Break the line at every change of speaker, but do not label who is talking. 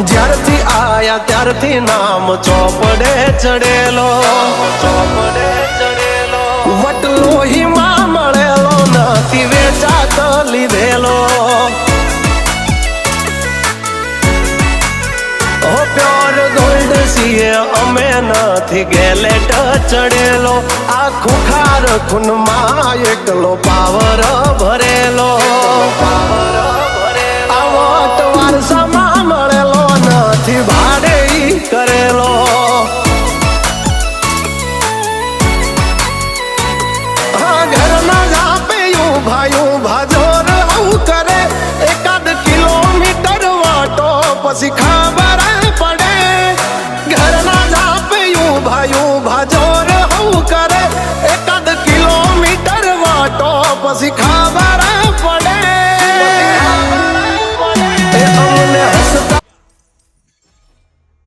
જ્યારથી આયા ત્યારથી નામ ચોપડે ચડેલો, વટલો હિમા મળેલો નથી વેચાત લીધેલો. ઓ પ્યોર ગોલ્ડ છીએ અમે નથી ગેલેટ ચડેલો. આખું ખાર ખૂનમાં એકલો પાવર ભરેલો. આ વટ વારસામાં મળેલો નથી ભાડે ઈ કરેલો. હા ઘરના ઝાપે ઊભા જોર આવું કરે. એકાદ કિલોમીટર વાટો પછી ખબર પડે. ઘરના ઝાપે ઊભા જોર આવું કરે. એકાદ કિલોમીટર વાટો પછી